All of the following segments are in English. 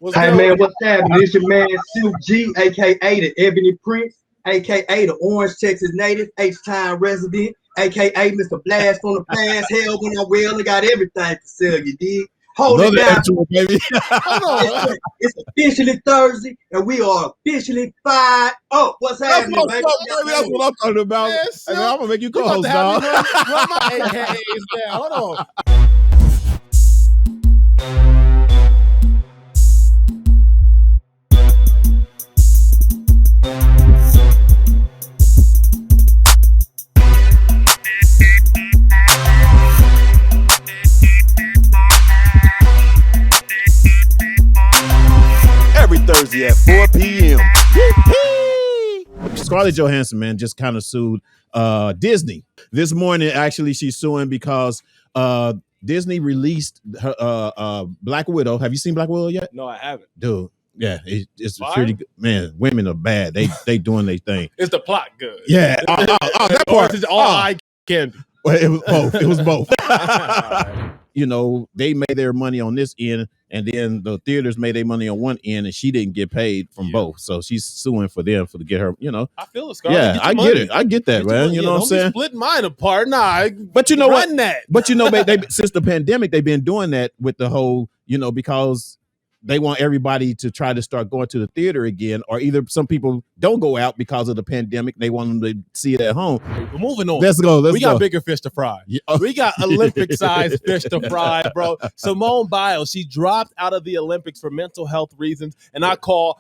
Hey man, what's happening? It's your man Silk G, aka the Ebony Prince, aka the Orange Texas native, H-Time resident, aka Mr. Blast from the past. Hell, when I will, I got everything to sell. You dig? Hold it down, baby. Hold on. It's officially Thursday, and we are officially fired up. What's happening, baby? That's what I'm talking about. Man, I'm gonna make you co-host, dog. dog. Run my AKAs down. Hold on. Every Thursday at 4 p.m. Scarlett Johansson, man, just kind of sued Disney. This morning, actually, she's suing because Disney released her Black Widow. Have you seen Black Widow yet? No, I haven't. Dude, yeah, it's pretty good. Man, women are bad. They doing their thing. Is the plot good? Yeah. That part. Is all eye candy? Well, it was both. It was both. You know, they made their money on this end, and then the theaters made their money on one end, and she didn't get paid from both. So she's suing for them to get her, you know. I feel it, Scarlett. Yeah, I get it. I get that, man. You know what I'm saying? Split mine apart. Nah, but you know what? That. But you know, they since the pandemic, they've been doing that with the whole, you know, because they want everybody to try to start going to the theater again, or either some people don't go out because of the pandemic. They want them to see it at home. We're moving on. Let's go. We got bigger fish to fry. Yeah. We got Olympic-sized fish to fry, bro. Simone Biles, she dropped out of the Olympics for mental health reasons, and I call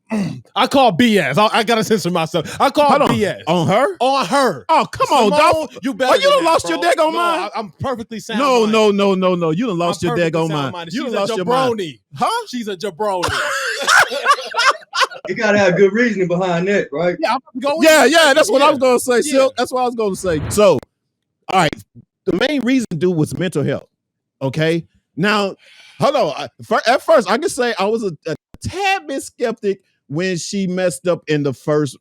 BS. I gotta censor myself. I call BS on her. On her. Oh, come on, dog. You better. Oh, you done lost your daggone mind. I'm perfectly sound. No. You done lost your daggone mind. You done lost your mind. Huh? She's a jabroni. You gotta have good reasoning behind that, right? Yeah. That's what I was gonna say. Silk. That's what I was gonna say. So, all right. The main reason, dude, was mental health. Okay. Now, hold on. At first, I can say I was a tad bit skeptic when she messed up in the first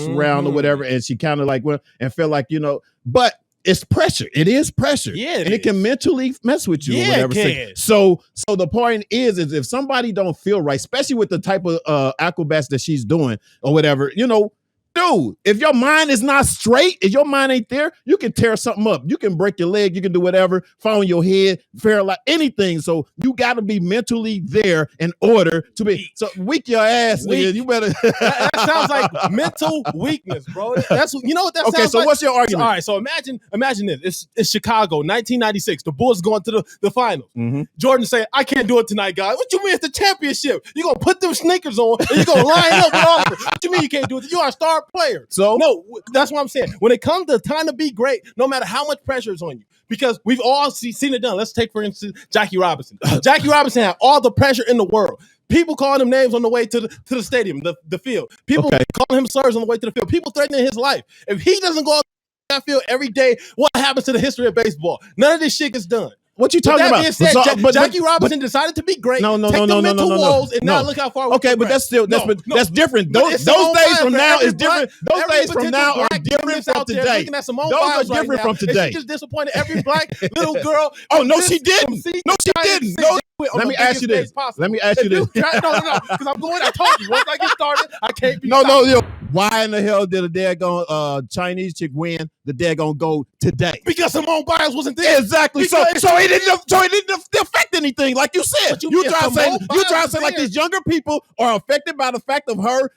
round or whatever, and she kind of like went and felt like, you know, but it's pressure. It is pressure. Yeah, and it can mentally mess with you or whatever. So the point is if somebody don't feel right, especially with the type of acrobats that she's doing or whatever, you know, dude, if your mind is not straight, if your mind ain't there, you can tear something up. You can break your leg. You can do whatever, fall on your head, paralyze, anything. So you got to be mentally there in order to be. So weak your ass, nigga. You better. that sounds like mental weakness, bro. That's you know what that sounds like. Okay, so what's your argument? All right, so imagine this. It's Chicago, 1996. The Bulls going to the finals. Mm-hmm. Jordan saying, "I can't do it tonight, guys." What you mean it's the championship? You gonna put them sneakers on and you gonna line up with all of them? What you mean you can't do it? You are a star player. So no, that's what I'm saying. When it comes to time to be great, no matter how much pressure is on you, because we've all seen it done. Let's take, for instance, Jackie Robinson. Jackie Robinson had all the pressure in the world. People calling him names on the way to the stadium, the field. People calling him slurs on the way to the field. People threatening his life. If he doesn't go out that field every day, what happens to the history of baseball? None of this shit gets done. What you talking about? Said, Jackie Robinson decided to be great. No. Look how far. Okay, but that's still that's different. Those days from now is different. Those days from now are different from today. Those are different from today. She just disappointed every black little girl. Oh no, she didn't. No, she didn't. No. Let me ask you this. No, because I'm going. I told you once I get started, I can't be. No. Why in the hell did a daggone Chinese chick win the daggone gold today? Because Simone Biles wasn't there. Exactly. So it didn't affect anything, like you said. You try to say like these younger people are affected by the fact of her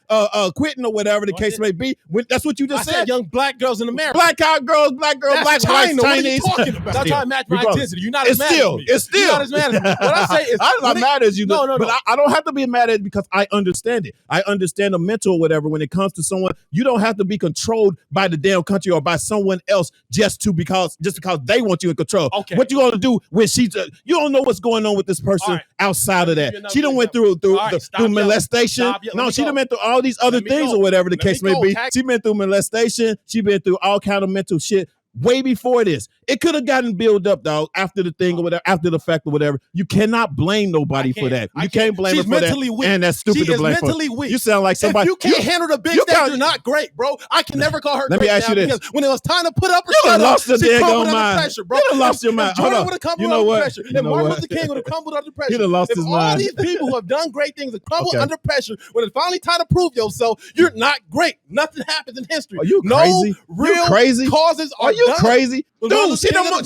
quitting or whatever the case may be. That's what you just said. Young black girls in America. Black girls, black China. Chinese. What are you talking about? Stop trying to match my intensity. You're not as mad as me. It's still. You're not as mad as me. What I say is, I'm not mad as you. No. But I don't have to be mad at it because I understand it. I understand the mental or whatever when it comes to someone. You don't have to be controlled by the damn country or by someone else just because they want you in control. Okay. What you gonna do when you don't know what's going on with this person outside of that. She done went through molestation. No, she done went through all these other things or whatever the case may be. She been through molestation. She been through all kind of mental shit. way before this. It could have gotten built up, dog, after the thing or whatever, after the fact or whatever. You cannot blame nobody for that. You can't blame her for that. Weak. And that's stupid to blame for. Weak. You sound like somebody. If you can't handle the big stage, you're not great, bro. I can never call her. Let me ask you this: when it was time to put up, you done lost your daggone mind. Pressure, bro. You done lost your mind. Jordan would have crumbled under pressure. If Martin Luther King would have crumbled under pressure. You done lost his mind. All these people who have done great things have crumbled under pressure. When it's finally time to prove yourself, you're not great. Nothing happens in history. Are you crazy? Real causes are you crazy? Dude, she done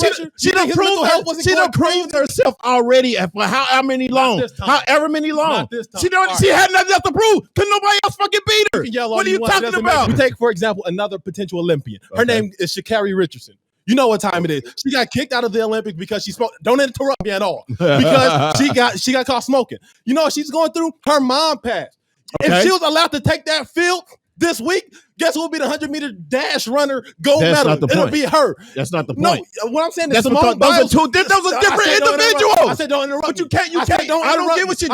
proved herself already for however many long. However many long. She had nothing else to prove because nobody else fucking beat her. What are you talking about? We take, for example, another potential Olympian. Her name is Sha'Carri Richardson. You know what time it is. She got kicked out of the Olympics because she smoked. Don't interrupt me at all. Because she got caught smoking. You know what she's going through? Her mom passed. Okay. If she was allowed to take that field this week, guess who will be the 100-meter dash runner gold medal? It'll be her. That's not the point. No, what I'm saying is Simone Biles. Those are different individuals. I said don't interrupt. But you can't. I don't get what you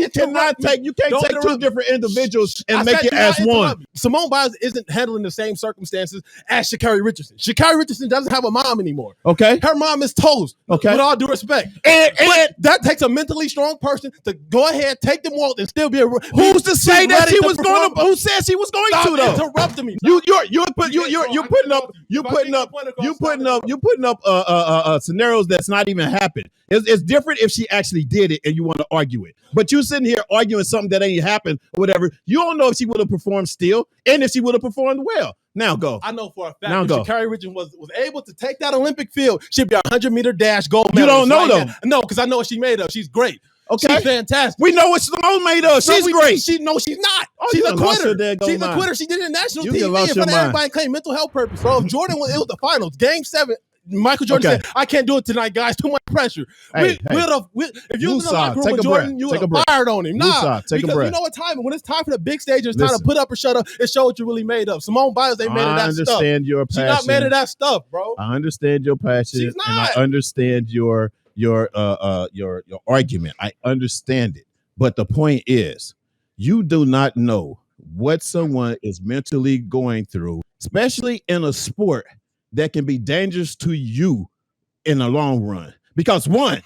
cannot take. You can't take two different individuals and make it as one. Simone Biles isn't handling the same circumstances as Sha'Carri Richardson. Sha'Carri Richardson doesn't have a mom anymore. Okay. Her mom is toast. Okay. With all due respect. And that takes a mentally strong person to go ahead, take them walk, and still be a. Who's to say that she was going to? Who said she was going to though? Interrupting me. You're putting up scenarios that's not even happened. It's different if she actually did it and you want to argue it. But you sitting here arguing something that ain't happened or whatever. You don't know if she would have performed still and if she would have performed well. Now go. I know for a fact that Sha'Carri Richardson was able to take that Olympic field. She'd be a 100-meter dash gold medal. You don't know though. No, because I know what she made of. She's great. Okay. She's fantastic. We know what Simone made of. She's great. She's not. She's a quitter. She's a quitter. She did it in national TV in front of everybody and claimed mental health purpose. Bro, if Jordan was, it was the finals. Game 7. Michael Jordan said, I can't do it tonight, guys. Too much pressure. If you was in the locker room with Jordan, you would have fired on him. Because you know what time? When it's time for the big stage, it's time to put up or shut up. It shows what you really made of. Simone Biles ain't made of that stuff. I understand your passion. She's not made of that stuff, bro. I understand your passion. She's not. And I understand your argument. I understand it. But the point is, you do not know what someone is mentally going through, especially in a sport that can be dangerous to you in the long run. Because one,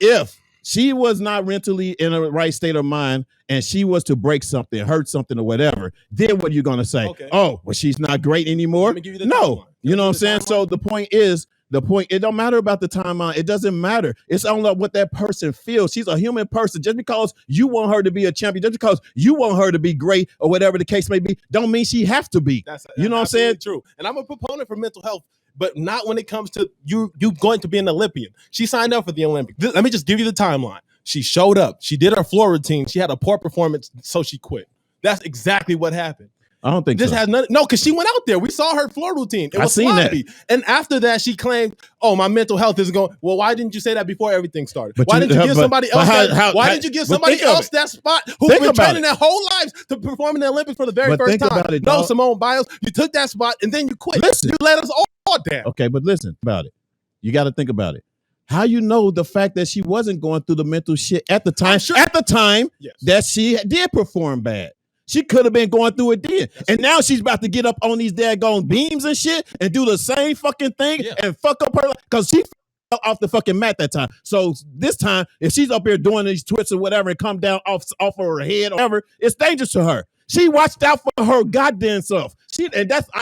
if she was not mentally in a right state of mind and she was to break something, hurt something or whatever, then what are you going to say? Okay. Oh, well, she's not great anymore? No. You know what I'm saying? So the point is, it don't matter about the timeline. It doesn't matter. It's only what that person feels. She's a human person. Just because you want her to be a champion, just because you want her to be great or whatever the case may be, don't mean she has to be. You know what I'm saying? True. And I'm a proponent for mental health, but not when it comes to you going to be an Olympian. She signed up for the Olympics. Let me just give you the timeline. She showed up. She did her floor routine. She had a poor performance, so she quit. That's exactly what happened. I don't think this has nothing. No, because she went out there. We saw her floor routine. It was sloppy. And after that, she claimed, "Oh, my mental health isn't going." Well, why didn't you say that before everything started? Why didn't you give somebody else? Why didn't you give somebody else that spot who's been training their whole lives to perform in the Olympics for the very first time? No, Simone Biles, you took that spot and then you quit. Listen, you let us all down. Okay, but listen about it. You got to think about it. How you know the fact that she wasn't going through the mental shit at the time? At the time that she did perform bad. She could have been going through it then. And now she's about to get up on these daggone beams and shit and do the same fucking thing and fuck up her life because she fell off the fucking mat that time. So this time, if she's up here doing these twists or whatever and come down off of her head or whatever, it's dangerous to her. She watched out for her goddamn self.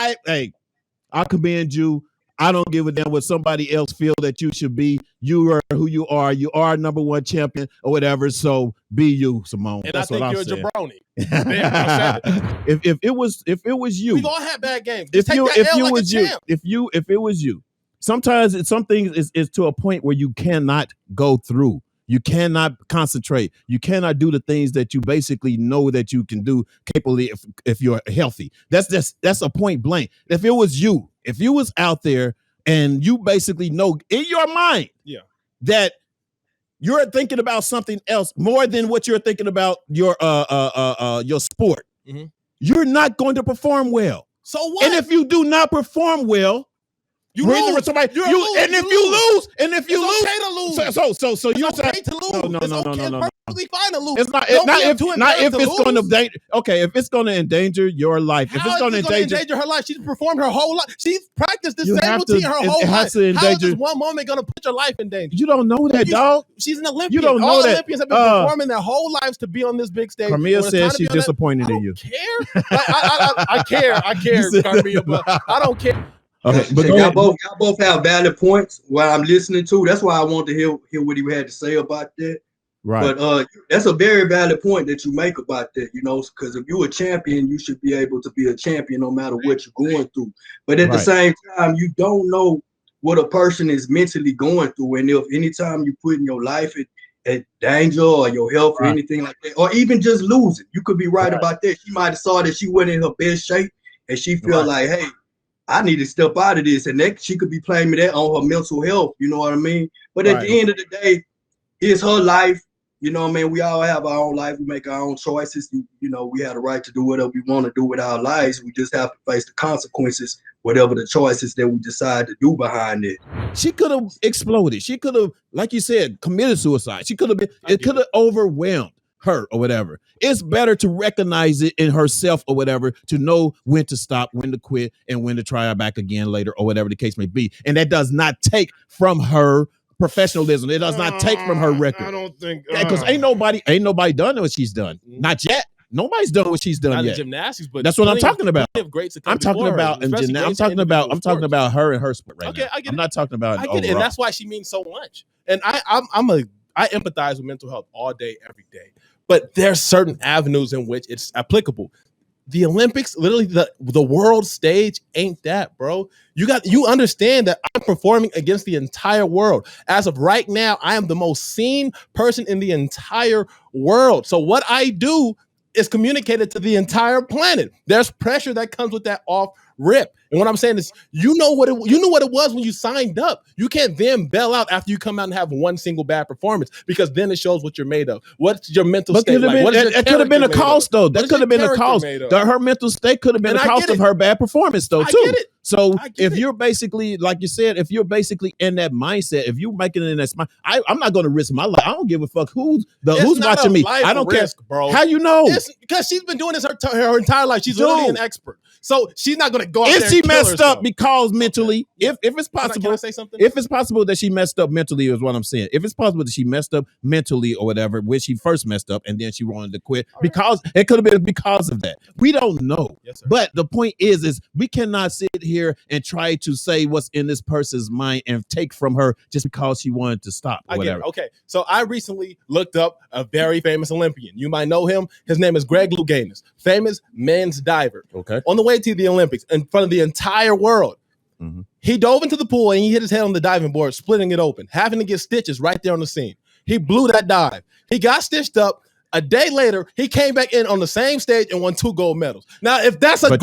I commend you. I don't give a damn what somebody else feel that you should be. You are who you are. You are number one champion or whatever. So be you, Simone. And that's I think what you're I'm saying. A jabroni. If it was you, we've all had bad games. If it was you, sometimes some things is to a point where you cannot go through. You cannot concentrate. You cannot do the things that you basically know that you can do capably if you're healthy. That's a point blank. If it was you, if you was out there and you basically know in your mind that you're thinking about something else more than what you're thinking about your sport, you're not going to perform well. So what? And if you do not perform well, you lose. Somebody, you lose. And if you lose, it's okay to lose. So you're okay to lose. No. perfectly fine to lose. It's not if it's going to if it's going to endanger your life. If it's going to endanger her life, she's performed her whole life. She's practiced this same routine her whole life. How is this one moment going to put your life in danger? You don't know that, dog. She's an Olympian. You don't know all that. Olympians have been performing their whole lives to be on this big stage. Camille says she's disappointed in you. I care, Carmia, but I don't care. Okay, but y'all both have valid points. What I'm listening to, that's why I want to hear what he had to say about that. Right. But that's a very valid point that you make about that. You know, because if you're a champion, you should be able to be a champion no matter what you're going through. But at the same time, you don't know what a person is mentally going through, and if anytime you put in your life at danger or your health or anything like that, or even just losing, you could be right about that. She might have saw that she wasn't in her best shape, and she feel like, hey, I need to step out of this, and that she could be playing me that on her mental health. You know what I mean? But at the end of the day, it's her life. You know what I mean? We all have our own life. We make our own choices. You know, we have the right to do whatever we want to do with our lives. We just have to face the consequences, whatever the choices that we decide to do behind it. She could have exploded. She could have, like you said, committed suicide. She could have been, it could have overwhelmed her or whatever. It's better to recognize it in herself or whatever, to know when to stop, when to quit, and when to try back again later or whatever the case may be. And that does not take from her professionalism. It does not take from her record. I don't think because ain't nobody done what she's done. Not yet. Nobody's done what she's done not yet. In gymnastics, but that's what I'm talking about. I'm talking about I'm talking about her and her sport right now. I get I'm not talking about. I get it, and that's why she means so much. And I empathize with mental health all day, every day. But there's certain avenues in which it's applicable. The Olympics, literally the world stage ain't that, bro. You understand that I'm performing against the entire world. As of right now, I am the most seen person in the entire world. So what I do is communicated to the entire planet. There's pressure that comes with that off rip. And what I'm saying is, you know what it was when you signed up. You can't then bail out after you come out and have one single bad performance, because then it shows what you're made of. What's your mental state like? It could have been a cost, though. That could have been a cost. Her mental state could have been a cost of her bad performance, though, too. So if you're basically, like you said, if you're basically in that mindset, if you're making it in that mind, I'm not going to risk my life. I don't give a fuck who's watching me. I don't care, bro. How you know? Because she's been doing this her entire life. She's literally an expert. So she's not going to go out there and she messed up because mentally, if it's possible, can I say something? If it's possible that she messed up mentally, is what I'm saying. If it's possible that she messed up mentally or whatever, when she first messed up and then she wanted to quit, because it could have been because of that. We don't know. Yes, sir. But the point is we cannot sit here and try to say what's in this person's mind and take from her just because she wanted to stop or whatever. Okay, so I recently looked up a very famous Olympian. You might know him. His name is Greg Louganis, famous men's diver. Okay. On the way to the Olympics, in front of the entire world, he dove into the pool and he hit his head on the diving board, splitting it open, having to get stitches right there on the scene. He blew that dive. He got stitched up. A day later, he came back in on the same stage and won 2 gold medals. Now, if that's not a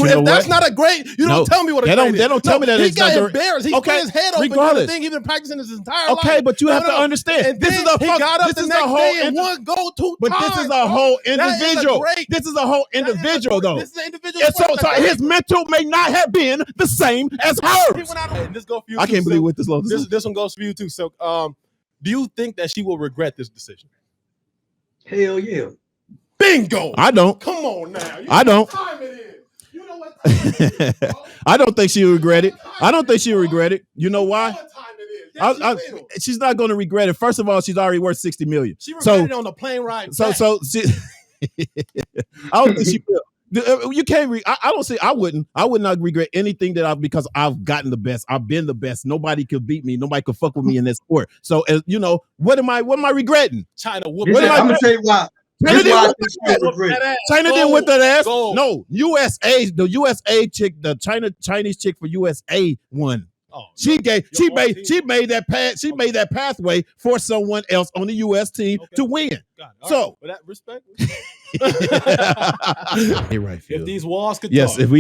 great, don't tell me what a great is. They don't tell me that. He got embarrassed. He put his head open. The thing he's been practicing his entire life. Okay, but you have to understand. And this is he got up the next day and won gold 2 times. But this is a whole individual. This is a whole individual, though. This is an individual. So his mental may not have been the same as hers. I can't believe what this long. This one goes for you too. So, do you think that she will regret this decision? Hell yeah. Bingo. I don't. Come on now. I don't. You know what time it is, I don't think she'll regret it. I don't think she'll regret it. You know why? What time it is? She's not going to regret it. First of all, she's already worth $60 million. She regretted it on the plane ride. I don't think she will. You can't. I don't say I wouldn't. I would not regret anything because I've gotten the best. I've been the best. Nobody could beat me. Nobody could fuck with me in this sport. So what am I regretting? China whooping. I'm gonna tell you why. China didn't whip that ass. No, USA. The USA chick, the Chinese chick for USA won. She made that path. She made that pathway for someone else on the U.S. team to win. So, for that respect, you're right. Phil. If these walls could talk. Yes, if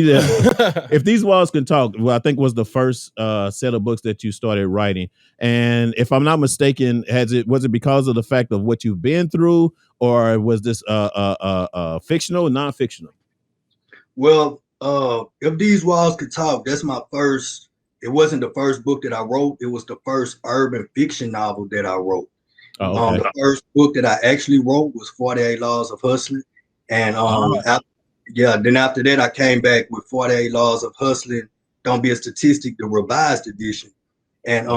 these walls can talk, well, I think was the first set of books that you started writing. And if I'm not mistaken, was it because of the fact of what you've been through, or was this fictional or non-fictional? Well, if these walls could talk, that's my first. It wasn't the first book that I wrote. It was the first urban fiction novel that I wrote. Oh, okay. The first book that I actually wrote was 48 Laws of Hustling. And then after that, I came back with 48 Laws of Hustling, Don't Be a Statistic, the revised edition. And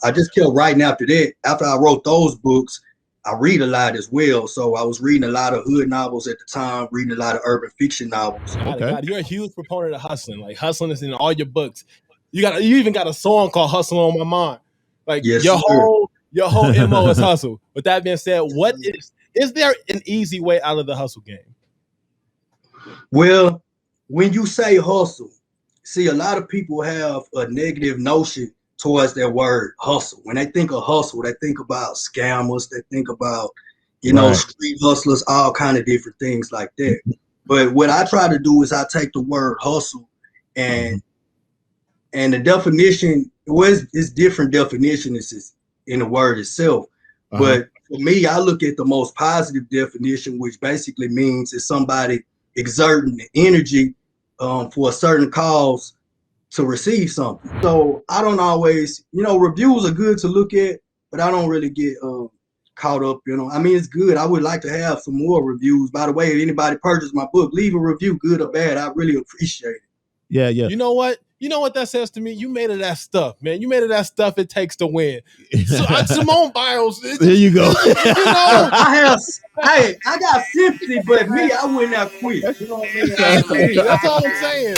I just kept writing after that. After I wrote those books, I read a lot as well. So I was reading a lot of hood novels at the time, reading a lot of urban fiction novels. Got it. You're a huge proponent of hustling. Like hustling is in all your books. You even got a song called "Hustle on My Mind." Like Yes, your sir. whole MO is hustle. With that being said, what is there an easy way out of the hustle game? Well, when you say hustle, see, a lot of people have a negative notion towards that word hustle. When they think of hustle, they think about scammers, they think about, street hustlers, all kind of different things like that. But what I try to do is I take the word hustle and the definition, it's different definitions in the word itself. But for me, I look at the most positive definition, which basically means it's somebody exerting the energy for a certain cause to receive something. So I don't always, reviews are good to look at, but I don't really get caught up, I mean, it's good. I would like to have some more reviews. By the way, if anybody purchased my book, leave a review, good or bad. I really appreciate it. Yeah. You know what? You know what that says to me? You made it that stuff, man. You made it that stuff it takes to win. So, Simone Biles. There you go. I got sympathy, but me, I wouldn't have quit. Exactly. That's all I'm saying.